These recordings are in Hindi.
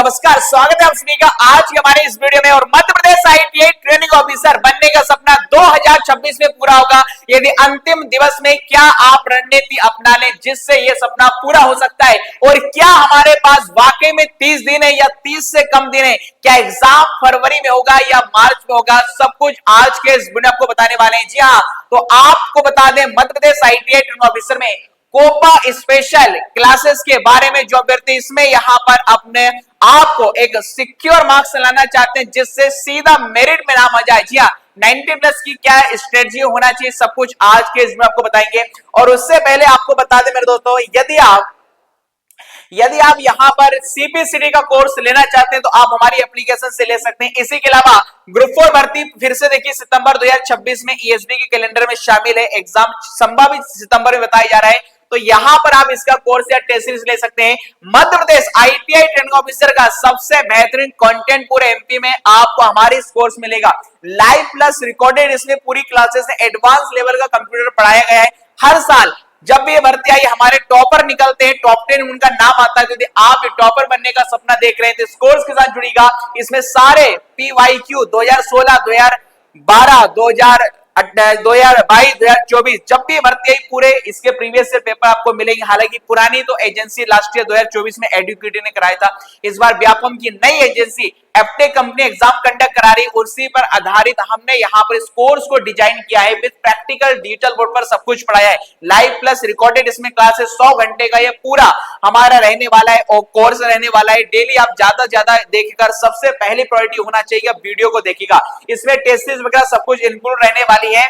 नमस्कार, स्वागत है आप सभी का आज के हमारे इस वीडियो में। और Madhya Pradesh ITI training officer बनने का सपना 2026 में पूरा होगा। यदि अंतिम दिवस में क्या आप रणनीति अपना लें जिससे यह सपना पूरा हो सकता है, और क्या हमारे पास वाकई में 30 दिन है या 30 से कम दिन है, क्या एग्जाम फरवरी में होगा या मार्च में होगा, सब कुछ आज के इस वीडियो में आपको बताने वाले हैं। जी हाँ, तो आपको बता दें Madhya Pradesh ITI training officer में कोपा स्पेशल क्लासेस के बारे में जो अभ्यर्थी इसमें यहां पर अपने आपको एक सिक्योर मार्क्स लाना चाहते हैं जिससे सीधा मेरिट में नाम आ जाए। जी हाँ, 90 प्लस की क्या स्ट्रेटजी होना चाहिए, सब कुछ आज के इसमें आपको बताएंगे। और उससे पहले आपको बता दें मेरे दोस्तों, यदि आप यहां पर सीपीसीटी का कोर्स लेना चाहते हैं तो आप हमारी एप्लीकेशन से ले सकते हैं। इसी के अलावा ग्रुप 4 भर्ती फिर से देखिए सितंबर 2026 में ईएसबी के कैलेंडर में शामिल है। एग्जाम संभावित सितंबर में बताया जा रहा है, तो यहां पर आप इसका कोर्स या टेस्ट सीरीज ले सकते हैं। Madhya Pradesh ITI training officer का सबसे बेहतरीन कंटेंट पूरे एमपी में आपको हमारे इस कोर्स मिलेगा। लाइव प्लस रिकॉर्डेड इसमें पूरी क्लासेस है। एडवांस लेवल का कंप्यूटर पढ़ाया गया है। हर साल जब भी ये भर्ती आई हमारे टॉपर निकलते हैं, टॉप 10 उनका नाम आता है। यदि आप टॉपर बनने का सपना देख रहे हैं तो इस कोर्स के साथ जुड़िएगा। इसमें सारे पीवाईक्यू 2016, 2012, 2022, 2024 जब भी भर्ती आई पूरे इसके प्रीवियस ईयर पेपर आपको मिलेंगे। हालांकि पुरानी तो एजेंसी लास्ट ईयर 2024 में एडुकेटी ने कराया था, इस बार व्यापम की नई agency Aptech company exam conduct करा रही है। उसी पर आधारित हमने यहाँ पर इस कोर्स को डिजाइन किया है। विद प्रैक्टिकल डिजिटल बोर्ड पर सब कुछ पढ़ाया है। लाइव प्लस रिकॉर्डेड इसमें क्लास है। 100 घंटे का ये पूरा हमारा रहने वाला है और कोर्स रहने वाला है। डेली आप ज्यादा से ज्यादा देखकर सबसे पहली प्रायोरिटी होना चाहिए वीडियो को देखिएगा। इसमें टेस्ट सीरीज वगैरह सब कुछ इंक्लूड रहने वाली है।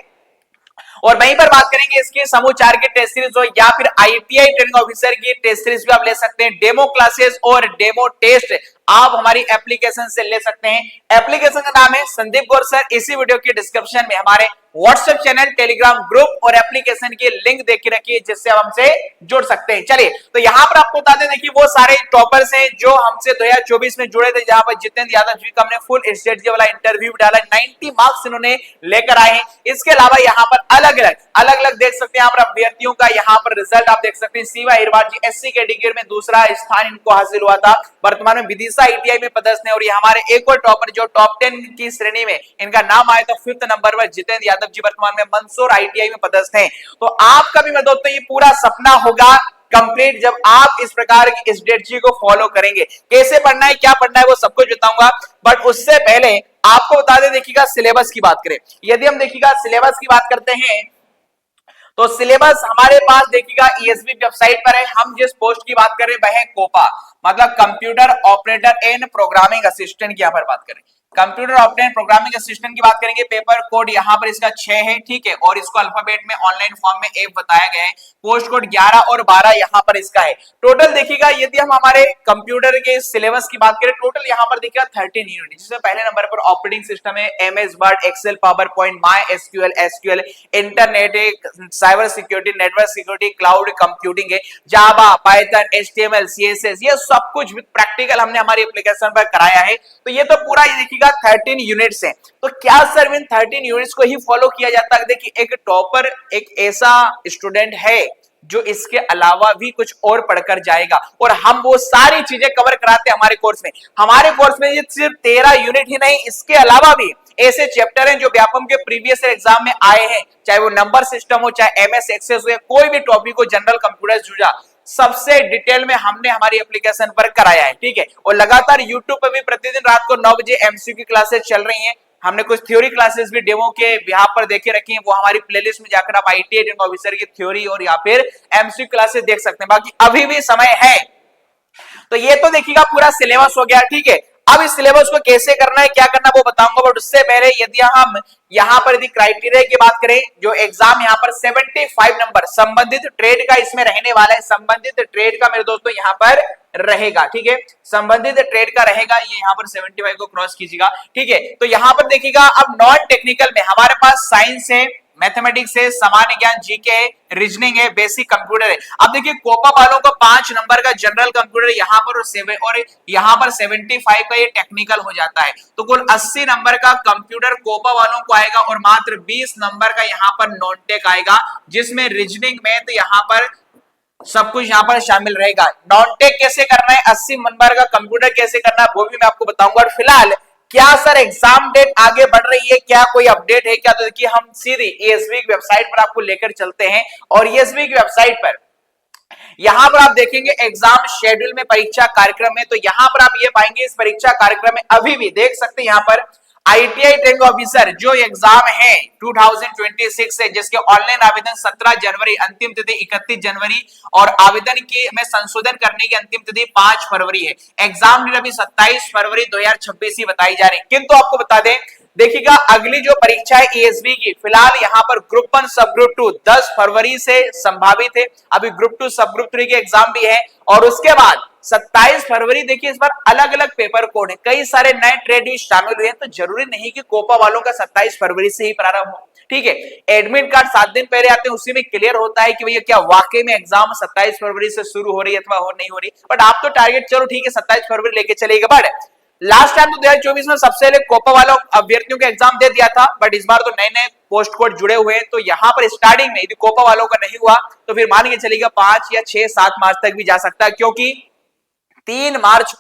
और वहीं पर बात करेंगे इसकी समूह 4 की टेस्ट सीरीज हो या फिर आईटीआई ट्रेनिंग ऑफिसर की टेस्ट सीरीज भी आप ले सकते हैं। डेमो क्लासेस और डेमो टेस्ट आप हमारी एप्लीकेशन से ले सकते हैं। एप्लीकेशन का नाम है संदीप गौर सर। इसी वीडियो के डिस्क्रिप्शन में हमारे व्हाट्सएप चैनल, टेलीग्राम ग्रुप और एप्लीकेशन की लिंक देख के रखिए जिससे आप हमसे जुड़ सकते हैं। चलिए, तो यहां पर आपको बता दें कि वो सारे टॉपर्स हैं जो हमसे 2024 में जुड़े थे, जहां पर जितेंद्र यादव जी का हमने फुल स्ट्रेटजी वाला इंटरव्यू डाला। 90 मार्क्स इन्होंने लेकर आए हैं। इसके अलावा यहाँ पर अलग अलग देख सकते हैं यहाँ पर अभ्यर्थियों का यहाँ पर रिजल्ट आप देख सकते हैं। सीवा अहिरवार जी एससी कैटेगरी में दूसरा स्थान इनको हासिल हुआ था। वर्तमान में विदिशा आईटीआई में पदस्थ है। और ये हमारे एक और टॉपर जो टॉप 10 की श्रेणी में इनका नाम आया था 5th नंबर पर, जितेंद्र यादव जी वर्तमान में मंदसौर आईटीआई में पदस्थ हैं। तो आपका भी मैं दोस्तों ये पूरा सपना होगा कंप्लीट जब आप इस प्रकार की स्ट्रेटजी को फॉलो करेंगे। कैसे पढ़ना है, क्या पढ़ना है, वो सब कुछ बताऊंगा। बट उससे पहले आपको बता दें, देखिएगा सिलेबस की बात करें। यदि हम देखिएगा सिलेबस की बात करते हैं तो सिलेबस हमारे पास देखिएगा ईएसबी वेबसाइट पर है। हम जिस पोस्ट की बात कर रहे हैं वह है कोपा, मतलब computer operator and programming assistant की यहां पर बात करें। कंप्यूटर ऑपरेटर प्रोग्रामिंग असिस्टेंट की बात करेंगे। पेपर कोड यहां पर इसका 6 है, ठीक है। और इसको अल्फाबेट में ऑनलाइन फॉर्म में एफ बताया गया है। पोस्ट कोड 11 और 12 यहां पर इसका है। टोटल देखिएगा यदि हम हमारे कंप्यूटर के सिलेबस की बात करें, टोटल यहां पर देखिएगा 13 यूनिट, जिसमें पहले नंबर पर ऑपरेटिंग सिस्टम है, MS Word, Excel, PowerPoint, MySQL, internet, cyber security, network security, cloud computing है, जावा, पाइथन, एचटीएमएल, सीएसएस, ये सब कुछ प्रैक्टिकल हमने हमारी एप्लीकेशन पर कराया है। तो ये तो पूरा ये देखिएगा 13 यूनिट्स हैं। तो क्या सर इन 13 यूनिट्स को ही फॉलो किया जाता है? देखिए, एक टॉपर एक ऐसा स्टूडेंट है जो इसके अलावा भी कुछ और पढ़कर जाएगा, और हम वो सारी चीजें कवर कराते हैं हमारे कोर्स में। हमारे कोर्स में ये सिर्फ 13 यूनिट ही नहीं, इसके अलावा भी ऐसे चैप्टर हैं जो व्यापम के प्रीवियस एग्जाम में आए हैं, चाहे वो नंबर सिस्टम हो, चाहे एमएस एक्सेस हो, कोई भी टॉपिक हो, जनरल कंप्यूटर जुड़ा, सबसे डिटेल में हमने हमारी एप्लीकेशन पर कराया है, ठीक है। और लगातार यूट्यूब पर भी प्रतिदिन रात को 9 बजे एमसीक्यू क्लासेस चल रही हैं। हमने कुछ थ्योरी क्लासेस भी डेमो के यहाँ पर देखे रखी हैं, वो हमारी प्लेलिस्ट में जाकर आप आईटीआई ट्रेनिंग ऑफिसर की थ्योरी और या फिर एमसीक्यू क्लासेस देख सकते हैं। बाकी अभी भी समय है। तो ये तो देखिएगा पूरा सिलेबस हो गया, ठीक है। अब इस सिलेबस को कैसे करना है, क्या करना है वो बताऊंगा। बट उससे पहले यदि हम यहां पर यदि क्राइटेरिया की बात करें, जो एग्जाम यहां पर 75 नंबर संबंधित ट्रेड का इसमें रहने वाला है। संबंधित ट्रेड का मेरे दोस्तों यहां पर रहेगा, ठीक है। संबंधित ट्रेड का रहेगा, ये यहां पर 75 को क्रॉस कीजिएगा, ठीक है। तो यहां पर देखिएगा अब नॉन टेक्निकल में हमारे पास साइंस है, मैथमेटिक्स है, सामान्य ज्ञान, जीके है, रीजनिंग है, बेसिक कंप्यूटर है। अब देखिए कोपा वालों को 5 नंबर का जनरल कंप्यूटर यहाँ पर और यहाँ पर 75 का ये टेक्निकल हो जाता है। तो कुल 80 नंबर का कंप्यूटर कोपा वालों को आएगा और मात्र 20 नंबर का यहाँ पर नॉन टेक आएगा, जिसमें रीजनिंग, मैथ यहाँ पर सब कुछ यहाँ पर शामिल रहेगा। नॉन टेक कैसे करना है, 80 नंबर का कंप्यूटर कैसे करना है वो भी मैं आपको बताऊंगा। और फिलहाल क्या सर एग्जाम डेट आगे बढ़ रही है, क्या कोई अपडेट है क्या, तो देखिए हम सीधे ईएसबी की वेबसाइट पर आपको लेकर चलते हैं। और ईएसबी की वेबसाइट पर यहां पर आप देखेंगे एग्जाम शेड्यूल में परीक्षा कार्यक्रम में, तो यहां पर आप ये पाएंगे इस परीक्षा कार्यक्रम में अभी भी देख सकते हैं यहां पर आईटीआई ट्रेनिंग ऑफिसर जो एग्जाम है 2026 से, जिसके ऑनलाइन आवेदन 17 जनवरी, अंतिम तिथि 31 जनवरी और आवेदन के में संशोधन करने की अंतिम तिथि 5 फरवरी है। एग्जाम डेट अभी 27 फरवरी 2026 ही बताई जा रही है। किंतु आपको बता दें, देखिएगा अगली जो परीक्षा है ईएसबी की, फिलहाल यहां पर ग्रुप 1 सब ग्रुप 2 10 फरवरी से संभावित है। अभी ग्रुप 2 सब ग्रुप 3 के एग्जाम भी है और उसके बाद 27 फरवरी। देखिए इस बार अलग अलग पेपर कोड है, कई सारे नए ट्रेड भी शामिल हुए हैं, तो जरूरी नहीं कि कोपा वालों का 27 फरवरी से ही प्रारंभ हो। ठीक है, एडमिट कार्ड 7 दिन पहले आते हैं, उसी में क्लियर होता है कि भैया क्या वाकई में एग्जाम 27 फरवरी से शुरू हो रही है अथवा हो नहीं हो रही। बट आप तो टारगेट चलो ठीक है 27 फरवरी लेके चलेगा। बट लास्ट टाइम तो 2024 में सबसे पहले कोपा वालों अभ्यर्थियों का एग्जाम दे दिया था, बट इस बार तो नए नए पोस्ट कोड जुड़े हुए हैं, तो यहां पर स्टार्टिंग में यदि कोपा वालों का नहीं हुआ तो फिर मान के चलेगा 5 या 6 7 मार्च तक भी जा सकता है, क्योंकि 3 मार्च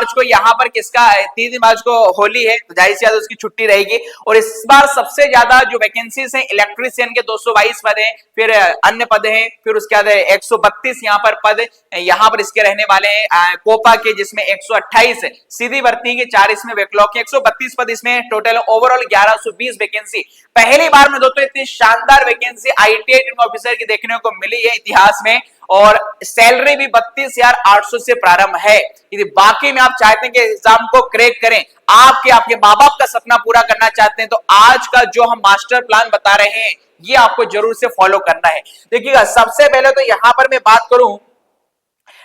को यहां पर किसका है, 3 मार्च को होली है, तो जाहिर सी बात उसकी छुट्टी रहेगी। और इस बार सबसे ज्यादा जो वैकेंसीज हैं इलेक्ट्रीशियन के 222 पद हैं, फिर अन्य पद हैं, फिर उसके बाद 132 यहां पर पद यहां पर इसके रहने वाले हैं कोपा के, जिसमें 128 है सीधी भर्ती के, 4 इसमें बैकलॉग के, 132 पद इसमें टोटल, ओवरऑल 1120 वैकेंसी। पहली बार में दोस्तों इतनी शानदार वैकेंसी आईटीआई ट्रेनिंग ऑफिसर की देखने को मिली है इतिहास में। और सैलरी भी 32,800 से प्रारंभ है। यदि बाकी में आप चाहते हैं कि एग्जाम को क्रैक करें, आपके माँ बाप का सपना पूरा करना चाहते हैं, तो आज का जो हम मास्टर प्लान बता रहे हैं ये आपको जरूर से फॉलो करना है। देखिएगा सबसे पहले तो यहां पर मैं बात करूं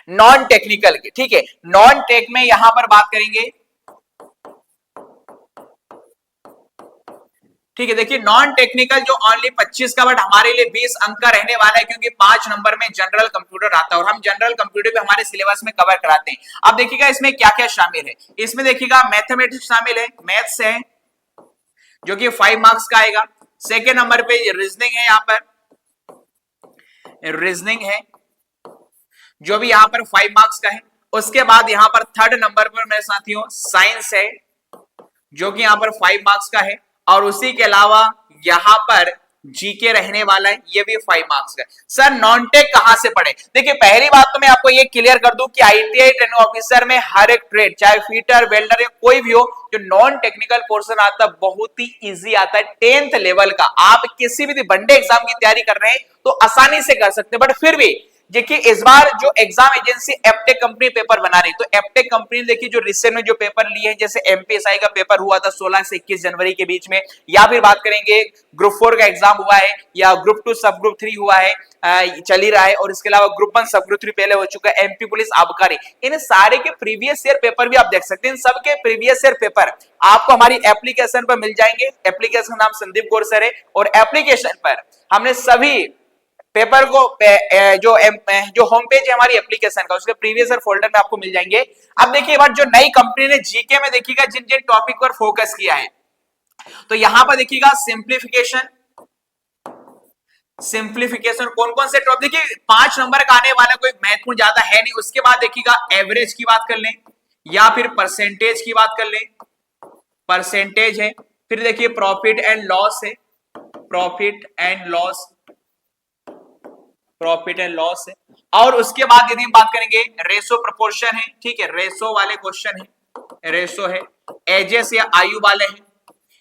नॉन टेक्निकल की, ठीक है, नॉन टेक में यहां पर बात करेंगे। ठीक है, देखिए नॉन टेक्निकल जो ओनली 25 का, बट हमारे लिए 20 अंक का रहने वाला है, क्योंकि 5 नंबर में जनरल कंप्यूटर आता है और हम जनरल कंप्यूटर भी हमारे सिलेबस में कवर कराते हैं। अब देखिएगा इसमें क्या क्या शामिल है, इसमें देखिएगा मैथमेटिक्स शामिल है, मैथ्स है जो कि 5 मार्क्स का आएगा। सेकेंड नंबर पे रीजनिंग है, यहां पर रीजनिंग है जो भी यहां पर 5 मार्क्स का है। उसके बाद यहां पर थर्ड नंबर पर मेरे साथियों साइंस है जो कि यहां पर 5 मार्क्स का है। और उसी के अलावा यहां पर जीके रहने वाला है, ये भी 5 मार्क्स का। सर नॉन टेक कहां से पढ़े, देखिए पहली बात तो मैं आपको ये क्लियर कर दूं कि आईटीआई ट्रेनिंग ऑफिसर में हर एक ट्रेड, चाहे फीटर वेल्डर या कोई भी हो, जो नॉन टेक्निकल पोर्शन आता है बहुत ही इजी आता है। 10th लेवल का आप किसी भी वनडे एग्जाम की तैयारी कर रहे हैं तो आसानी से कर सकते हैं। बट फिर भी देखिए इस बार जो exam agency Aptech company paper बना रही, तो एप्टेक कंपनी देखिए जो रिसेंट में जो पेपर लिए हैं, जैसे एमपीएसआई का पेपर हुआ था 16 से 21 जनवरी के बीच में, या फिर बात करेंगे ग्रुप 4 का एग्जाम हुआ है, या ग्रुप 2 सब ग्रुप 3 हुआ है, चल ही रहा है, और इसके अलावा ग्रुप 1 सब ग्रुप 3 पहले हो चुका है, एमपी पुलिस आबकारी, इन सारे के प्रीवियस ईयर पेपर भी आप देख सकते हैं। इन सबके प्रीवियस ईयर पेपर आपको हमारी एप्लीकेशन पर मिल जाएंगे। एप्लीकेशन का नाम संदीप गोरसर है और एप्लीकेशन पर हमने सभी पेपर को जो होम पेज है हमारी एप्लीकेशन का, उसके प्रीवियस ईयर फोल्डर में आपको मिल जाएंगे। अब देखिए बार जो नई कंपनी ने जीके में देखिएगा जिन जिन टॉपिक पर फोकस किया है, तो यहां पर देखिएगा सिंप्लीफिकेशन कौन कौन से टॉपिक, देखिए 5 नंबर का आने वाला कोई महत्वपूर्ण ज्यादा है नहीं। उसके बाद देखिएगा एवरेज की बात कर लें या फिर परसेंटेज की बात कर लें, परसेंटेज है, फिर देखिए प्रॉफिट एंड लॉस है, प्रॉफिट एंड लॉस है, और उसके बाद यदि हम बात करेंगे रेशो प्रोपोर्शन है, ठीक है, रेशो वाले क्वेश्चन है, रेशो है, एजेस या आयु वाले हैं,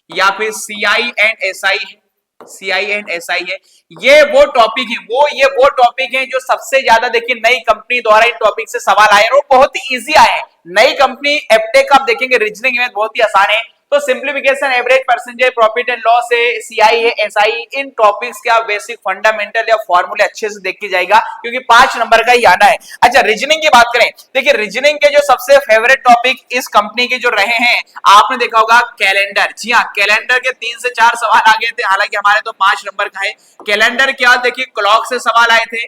या फिर सीआई एंड एसआई है, सीआई एंड एसआई है। ये वो टॉपिक है, ये वो टॉपिक है जो सबसे ज्यादा देखिए नई कंपनी द्वारा इन टॉपिक से सवाल आए और बहुत ही इजी आए हैं। नई कंपनी एप्टेक आप देखेंगे रीजनिंग में बहुत ही आसान है। तो simplification, average, percentage, profit and loss है, सीआई है, एसआई, इन टॉपिक्स का बेसिक फंडामेंटल या फॉर्मूले अच्छे से देख के जाएगा, क्योंकि 5 नंबर का ही आना है। अच्छा रीजनिंग की बात करें, देखिए रीजनिंग के जो सबसे फेवरेट टॉपिक इस कंपनी के जो रहे हैं, आपने देखा होगा कैलेंडर। जी हाँ, कैलेंडर के 3 से 4 सवाल आ गए थे, हालांकि हमारे तो 5 नंबर का है। कैलेंडर क्या, देखिए क्लॉक से सवाल आए थे,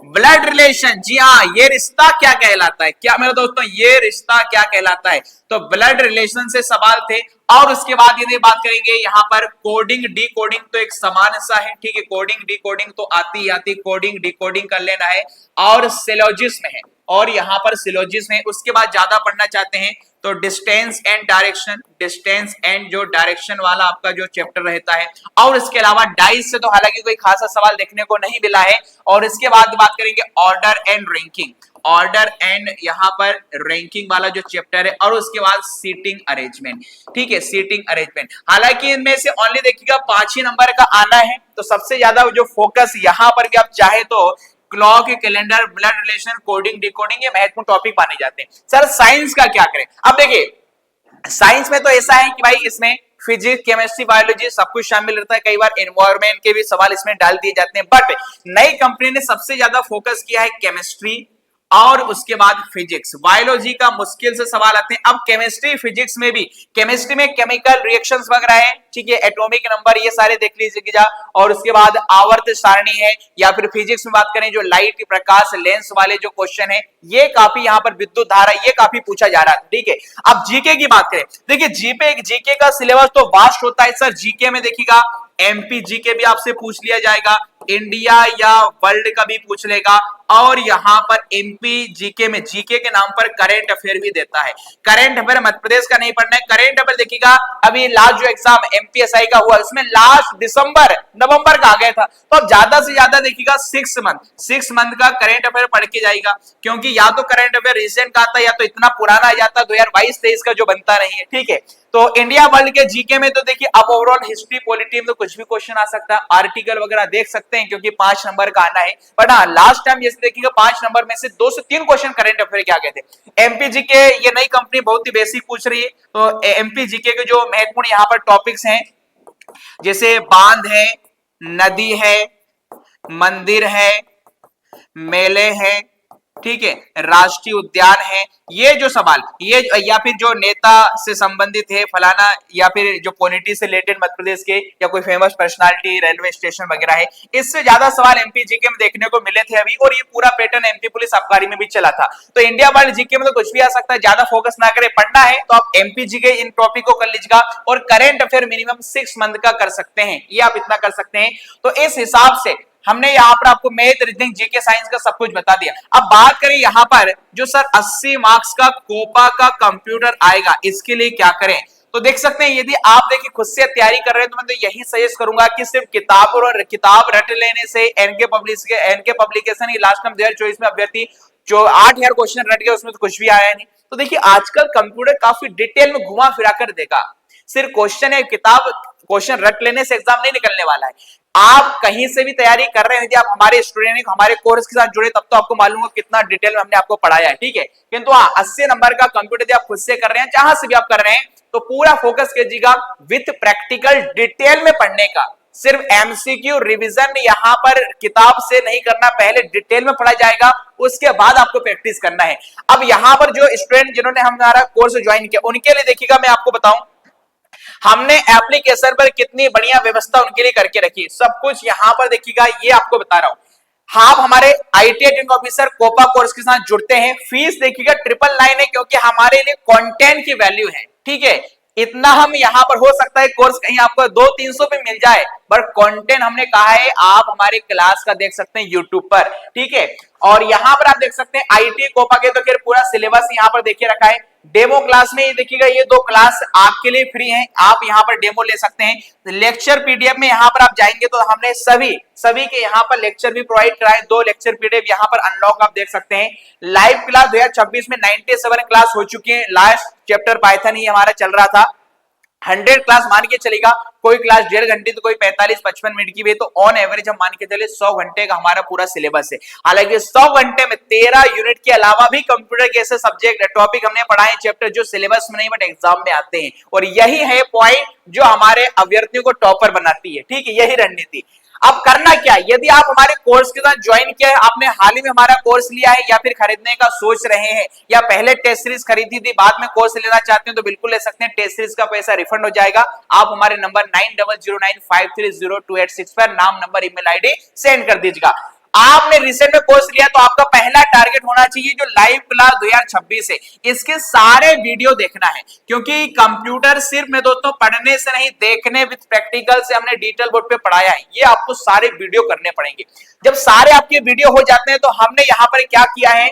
ब्लड रिलेशन, जी हाँ, ये रिश्ता क्या कहलाता है, क्या मेरे दोस्तों ये रिश्ता क्या कहलाता है? तो ब्लड रिलेशन से सवाल थे। और उसके बाद यदि बात करेंगे यहाँ पर कोडिंग डी कोडिंग, तो एक समान सा है, ठीक है, कोडिंग डी कोडिंग तो आती ही आती, कोडिंग डी कोडिंग कर लेना है। और सिलोजिज्म है, और यहाँ पर सिलोजिज्म है। उसके बाद ज्यादा पढ़ना चाहते हैं तो distance and direction, distance and जो डायरेक्शन वाला आपका जो चैप्टर रहता है। और इसके अलावा डाइस से तो हालांकि कोई खासा सवाल देखने को नहीं मिला है। और इसके बाद बात करेंगे order and ranking, order and यहाँ पर रैंकिंग वाला जो चैप्टर है। और उसके बाद सीटिंग अरेंजमेंट, ठीक है, सीटिंग अरेंजमेंट। हालांकि इनमें से ओनली देखिएगा 5 ही नंबर का आना है, तो सबसे ज्यादा जो फोकस यहाँ पर भी आप चाहे तो clock, calendar, blood relation, coding decoding, ये महत्वपूर्ण टॉपिक माने जाते हैं। सर साइंस का क्या करें? अब देखिए साइंस में तो ऐसा है कि भाई इसमें फिजिक्स, केमिस्ट्री, बायोलॉजी सब कुछ शामिल रहता है। कई बार एनवायरमेंट के भी सवाल इसमें डाल दिए जाते हैं, बट नई कंपनी ने सबसे ज्यादा फोकस किया है केमिस्ट्री और उसके बाद फिजिक्स। बायोलॉजी का मुश्किल से सवाल आते हैं। अब केमिस्ट्री फिजिक्स में भी, केमिस्ट्री में केमिकल रिएक्शंस वगैरह है, ठीक है, एटॉमिक नंबर, ये सारे देख लीजिएगा। और उसके बाद आवर्त सारणी है, या फिर फिजिक्स में बात करें जो लाइट, प्रकाश, लेंस वाले जो क्वेश्चन है, ये काफी यहाँ पर विद्युत धारा, ये काफी पूछा जा रहा है, ठीक है। अब जीके की बात करें, देखिए जीके का सिलेबस तो वास्ट होता है सर। जीके में देखिएगा एमपी जीके भी आपसे पूछ लिया जाएगा, इंडिया या वर्ल्ड का भी पूछ लेगा। और यहां पर एमपी जीके में जीके के नाम पर करंट अफेयर भी देता है। करंट अफेयर मध्य प्रदेश का नहीं पढ़ना है, करंट अफेयर देखिएगा अभी लास्ट जो एग्जाम एमपीएसआई का हुआ उसमें लास्ट दिसंबर नवंबर का आ गया था। तो अब ज्यादा से ज्यादा देखिएगा 6 मंथ का करंट अफेयर पढ़ के जाएगा, क्योंकि या तो करंट अफेयर रिसेंट का आता है या तो इतना पुराना आ जाता है 2022-23 का जो बनता नहीं है, ठीक है। तो इंडिया वर्ल्ड के जीके में तो देखिए अब ओवरऑल हिस्ट्री पॉलिटी में तो कुछ भी क्वेश्चन आ सकता है, आर्टिकल वगैरह देख सकते हैं क्योंकि 5 नंबर का आना है। बट हाँ लास्ट टाइम जैसे देखिएगा 5 नंबर में से 2 से 3 क्वेश्चन करंट अफेयर के आ गए थे। एमपी के ये नई कंपनी बहुत ही बेसिक पूछ रही है, तो एमपी जीके के जो महत्वपूर्ण यहाँ पर टॉपिक्स हैं जैसे बांध है, नदी है, मंदिर है, मेले है, ठीक है, राष्ट्रीय उद्यान है, ये जो सवाल ये या फिर जो नेता से संबंधित है फलाना, या फिर जो पॉलिटी से रिलेटेड मध्य प्रदेश के या कोई फेमस पर्सनालिटी, रेलवे स्टेशन वगैरह है, इससे ज्यादा सवाल एमपी जीके में देखने को मिले थे अभी। और ये पूरा पैटर्न एमपी पुलिस आबकारी में भी चला था। तो इंडिया वर्ल्ड जीके में तो कुछ भी आ सकता है, ज्यादा फोकस ना करे, पढ़ना है तो आप एमपी जीके इन टॉपिक को कर लीजिएगा। और करंट अफेयर मिनिमम 6 मंथ का कर सकते हैं, ये आप इतना कर सकते हैं। तो इस हिसाब से हमने यहाँ पर आपको मैथ, रीजनिंग, जीके, साइंस का सब कुछ बता दिया। अब बात करें यहाँ पर जो सर 80 मार्क्स का कोपा का कंप्यूटर आएगा, इसके लिए क्या करें? तो देख सकते हैं यदि आप देखिए खुद से तैयारी कर रहे हैं तो मैं तो यही सजेस्ट करूंगा कि सिर्फ किताब रट लेने से एनके पब्लिकेशन ही लास्ट टाइम 2024 में अभ्यर्थी जो 8000 क्वेश्चन रट गए उसमें तो कुछ भी आया नहीं। तो देखिए आजकल कंप्यूटर काफी डिटेल में घुमा फिरा कर देगा, सिर्फ क्वेश्चन है किताब क्वेश्चन रट लेने से एग्जाम नहीं निकलने वाला है। आप कहीं से भी तैयारी कर रहे हैं, यदि आप हमारे स्टूडेंट हमारे कोर्स के साथ जुड़े तब तो आपको मालूम है कितना डिटेल में हमने आपको पढ़ाया है, ठीक है। किंतु हाँ 80 नंबर का कंप्यूटर यदि आप खुद से कर रहे हैं, जहां से भी आप कर रहे हैं, तो पूरा फोकस कीजिएगा विथ प्रैक्टिकल डिटेल में पढ़ने का। सिर्फ एमसीक्यू रिवीजन यहाँ पर किताब से नहीं करना, पहले डिटेल में पढ़ा जाएगा, उसके बाद आपको प्रैक्टिस करना है। अब यहाँ पर जो स्टूडेंट जिन्होंने हमारा कोर्स ज्वाइन किया उनके लिए देखिएगा मैं आपको बताऊं हमने एप्लीकेशन पर कितनी बढ़िया व्यवस्था उनके लिए करके रखी, सब कुछ यहां पर देखिएगा, ये आपको बता रहा हूं। आप हमारे ITI training officer COPA course के साथ जुड़ते हैं, फीस देखिएगा 999 है, क्योंकि हमारे लिए कंटेंट की वैल्यू है, ठीक है। इतना हम यहाँ पर हो सकता है कोर्स कहीं आपको 200-300 पे मिल जाए, पर कंटेंट हमने कहा है आप हमारे क्लास का देख सकते हैं यूट्यूब पर, ठीक है। और यहाँ पर आप देख सकते हैं आईटी कोपा के तो खैर पूरा सिलेबस यहाँ पर देखिए रखा है। डेमो क्लास में ये देखिएगा ये 2 क्लास आपके लिए फ्री हैं, आप यहाँ पर डेमो ले सकते हैं। लेक्चर पीडीएफ में यहाँ पर आप जाएंगे तो हमने सभी के यहाँ पर लेक्चर भी प्रोवाइड कराए, 2 लेक्चर पीडीएफ यहाँ पर अनलॉक आप देख सकते हैं। लाइव क्लास 2026 में 97 क्लास हो चुकी है, लास्ट चैप्टर पाइथन ही हमारा चल रहा था। 100 क्लास मान के चलेगा, कोई क्लास 1.5 घंटे तो कोई 45-55 मिनट की भी है, तो ऑन एवरेज हम मान के चले 100 घंटे का हमारा पूरा सिलेबस है। हालांकि 100 घंटे में 13 यूनिट के अलावा भी कंप्यूटर के ऐसे सब्जेक्ट टॉपिक हमने पढ़ाए चैप्टर जो सिलेबस में नहीं बट एग्जाम में आते हैं, और यही है पॉइंट जो हमारे अभ्यर्थियों को टॉपर बनाती है, ठीक है, यही रणनीति। अब करना क्या, यदि आप हमारे कोर्स के साथ ज्वाइन किया है, आपने हाल ही में हमारा कोर्स लिया है या फिर खरीदने का सोच रहे हैं, या पहले टेस्ट सीरीज खरीदी थी बाद में कोर्स लेना चाहते हैं, तो बिल्कुल ले सकते हैं। टेस्ट सीरीज का पैसा रिफंड हो जाएगा। आप हमारे नंबर 9009530286 पर नाम, नंबर, ईमेल आईडी सेंड कर दीजिएगा। आपने रिसेंट में कोर्स लिया तो आपका पहला टारगेट होना चाहिए जो लाइव क्लास 2026 है, इसके सारे वीडियो देखना है, क्योंकि कंप्यूटर सिर्फ मैं दोस्तों पढ़ने से नहीं, देखने विद प्रैक्टिकल से हमने डिटेल बोर्ड पे पढ़ाया है, ये आपको सारे वीडियो करने पड़ेंगे। जब सारे आपके वीडियो हो जाते हैं तो हमने यहां पर क्या किया है,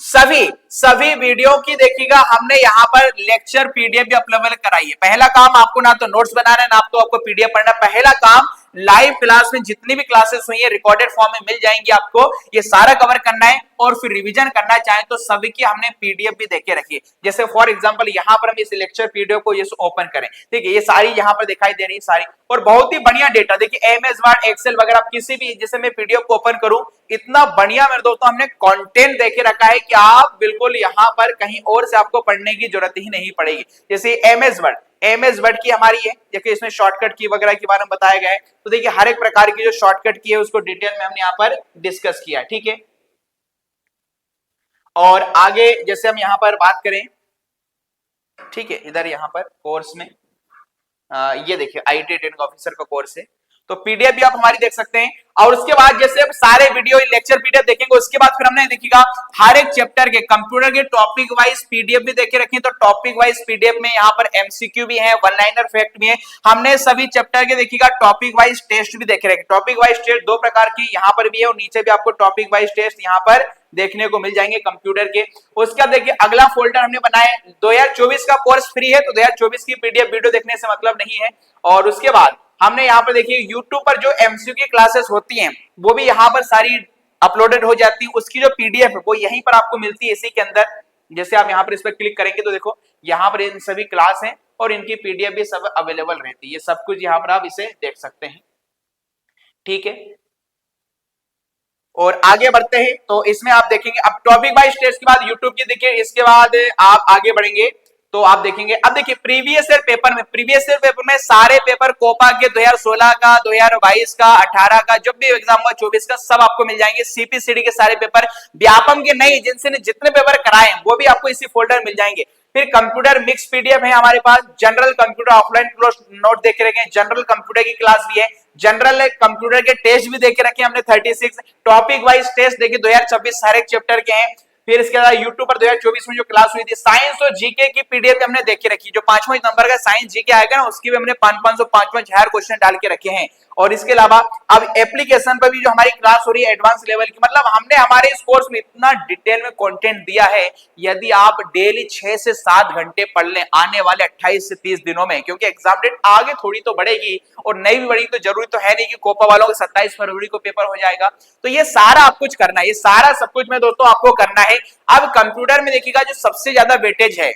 सभी वीडियो की देखिएगा हमने यहां पर लेक्चर पीडीएफ भी अवेलेबल कराई है। पहला काम आपको ना तो नोट्स बनाना है ना आपको पीडीएफ पढ़ना, पहला काम लाइव क्लास में जितनी भी क्लासेस हुई है रिकॉर्डेड फॉर्म में मिल जाएंगी आपको, ये सारा कवर करना है और फिर रिवीजन करना चाहें तो सभी की हमने पीडीएफ भी देके रखी है। जैसे फॉर एग्जांपल यहां पर हम इस लेक्चर पीडीएफ को ये ओपन करें, ठीक है, ये सारी यहां पर दिखाई दे रही है सारी, और बहुत ही बढ़िया डेटा देखिए एमएस वर्ड एक्सेल वगैरह आप किसी भी, जैसे मैं पीडीएफ को ओपन करूं, इतना बढ़िया मेरे दोस्तों हमने कंटेंट देके रखा है कि आप बिल्कुल यहां पर कहीं और से आपको पढ़ने की जरूरत ही नहीं पड़ेगी। जैसे एमएस वर्ड की हमारी है, देखिए इसमें शॉर्टकट की वगैरह के बारे में बताया गया है, तो देखिए हर एक प्रकार की जो शॉर्टकट की है उसको डिटेल में हमने यहां पर डिस्कस किया है, ठीक है। और आगे जैसे हम यहां पर बात करें, ठीक है, इधर यहां पर कोर्स में ये देखिए आईटी ट्रेनिंग ऑफिसर का कोर्स है, तो पीडीएफ भी आप हमारी देख सकते हैं। और उसके बाद जैसे अब सारे वीडियो लेक्चर पीडीएफ देखेंगे, उसके बाद फिर हमने देखिएगा हर एक चैप्टर के कंप्यूटर के टॉपिक वाइज पीडीएफ भी देखे रखे, तो टॉपिक वाइज पीडीएफ में यहाँ पर एमसीक्यू भी है, वन लाइनर फैक्ट भी है, हमने सभी चैप्टर के देखिएगा टॉपिक वाइज टेस्ट भी देखे रखे। टॉपिक वाइज टेस्ट दो प्रकार की यहाँ पर भी है और नीचे भी आपको टॉपिक वाइज टेस्ट यहाँ पर देखने को मिल जाएंगे कंप्यूटर के। उसके बाद देखिए अगला फोल्डर हमने बनाया 2024 का कोर्स फ्री है, तो 2024 की पीडीएफ वीडियो देखने से मतलब नहीं है। और उसके बाद हमने यहाँ पर देखिए YouTube पर जो एमसीक्यू की क्लासेस होती हैं वो भी यहाँ पर सारी अपलोडेड हो जाती है, उसकी जो पीडीएफ है वो यहीं पर आपको मिलती है इसी के अंदर। जैसे आप यहाँ पर इस पर क्लिक करेंगे तो देखो यहाँ पर इन सभी क्लास हैं और इनकी पीडीएफ भी सब अवेलेबल रहती है, ये सब कुछ यहाँ पर आप इसे देख सकते हैं, ठीक है। और आगे बढ़ते हैं तो इसमें आप देखेंगे अब टॉपिक वाइज टेस्ट के बाद यूट्यूब की देखिए, इसके बाद आप आगे बढ़ेंगे तो आप देखेंगे, अब देखिए प्रीवियस ईयर पेपर में सारे पेपर कोपा के 2016 का, 2022 का, 18 का, जब भी एग्जाम हुआ 24 का, सब आपको मिल जाएंगे। सीपीसीडी के सारे पेपर, व्यापम के नहीं, जिनसे जितने पेपर कराए हैं वो भी आपको इसी फोल्डर मिल जाएंगे। फिर कंप्यूटर मिक्स पीडीएफ है हमारे पास, जनरल कंप्यूटर ऑफलाइन नोट देखे रखे हैं, जनरल कंप्यूटर की क्लास भी है, जनरल कंप्यूटर के टेस्ट भी देखे रखे हमने 36, टॉपिक वाइज टेस्ट देखिए 2026 हर एक चैप्टर के हैं। फिर इसके बाद यूट्यूब पर 2024 में जो क्लास हुई थी साइंस और जीके की पीडीएफ हमने देखे रखी, जो 5वां नंबर का साइंस जीके आएगा ना उसकी भी हमने 500 हर क्वेश्चन डाल के रखे हैं। और इसके अलावा अब एप्लीकेशन पर भी जो हमारी क्लास हो रही है एडवांस लेवल की, मतलब हमने हमारे इस कोर्स में इतना डिटेल में कंटेंट दिया है, यदि आप डेली 6 से 7 घंटे पढ़ लें आने वाले 28 से 30 दिनों में, क्योंकि एग्जाम डेट आगे थोड़ी तो बढ़ेगी और नई भी बढ़ेगी, तो जरूरी तो है नहीं कि कोपा वालों का 27 फरवरी को पेपर हो जाएगा, तो ये सारा आप कुछ करना है, ये सारा सब कुछ में दोस्तों आपको करना है। अब कंप्यूटर में देखिएगा जो सबसे ज्यादा वेटेज है,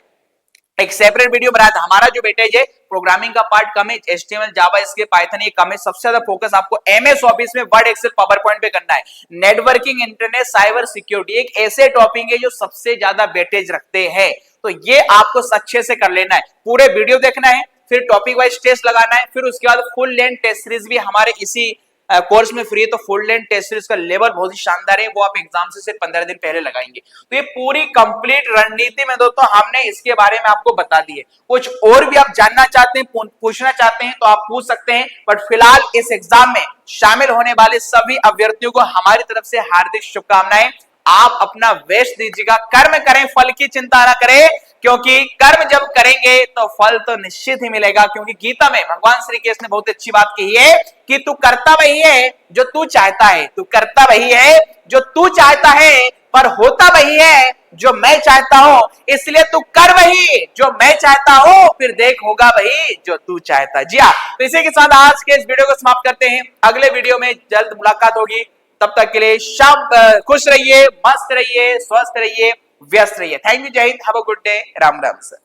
एक सेपरेट वीडियो बनाया था, हमारा जो वेटेज है प्रोग्रामिंग का पार्ट कम है, एचटीएमएल जावा इसके पाइथन ये कम है, सबसे ज्यादा फोकस आपको एमएस ऑफिस में वर्ड एक्सेल पावर पॉइंट पे करना है। नेटवर्किंग, इंटरनेट, साइबर सिक्योरिटी एक ऐसे टॉपिक है जो सबसे ज्यादा वेटेज रखते हैं, तो ये आपको अच्छे से कर लेना है, पूरे वीडियो देखना है, फिर टॉपिक वाइज टेस्ट लगाना है, फिर उसके बाद फुल लेंथ टेस्ट सीरीज भी हमारे इसी कोर्स में फ्री है, तो फुल लेंथ टेस्ट सीरीज का लेवल बहुत ही शानदार है, वो आप एग्जाम से सिर्फ 15 दिन पहले लगाएंगे। तो ये पूरी कंप्लीट रणनीति में दोस्तों हमने इसके बारे में आपको बता दी है। कुछ और भी आप जानना चाहते हैं, पूछना चाहते हैं तो आप पूछ सकते हैं, बट फिलहाल इस एग्जाम में शामिल होने वाले सभी अभ्यर्थियों को हमारी तरफ से हार्दिक शुभकामनाएं। आप अपना बेस्ट दीजिएगा, कर्म करें, फल की चिंता ना करें, क्योंकि कर्म जब करेंगे तो फल तो निश्चित ही मिलेगा। क्योंकि गीता में भगवान श्री कृष्ण ने बहुत अच्छी बात कही है कि तू करता वही है जो तू चाहता है, तू करता वही है जो तू चाहता है, पर होता वही है जो मैं चाहता हूं, इसलिए तू कर वही जो मैं चाहता हूं, फिर देख होगा वही जो तू चाहता है। जी हाँ, तो इसी के साथ आज के इस वीडियो को समाप्त करते हैं, अगले वीडियो में जल्द मुलाकात होगी, तब तक के लिए सब खुश रहिए, मस्त रहिए, स्वस्थ रहिए, व्यस्त रहिए। थैंक यू, जय Hind, have a good day, Ram Ram sir.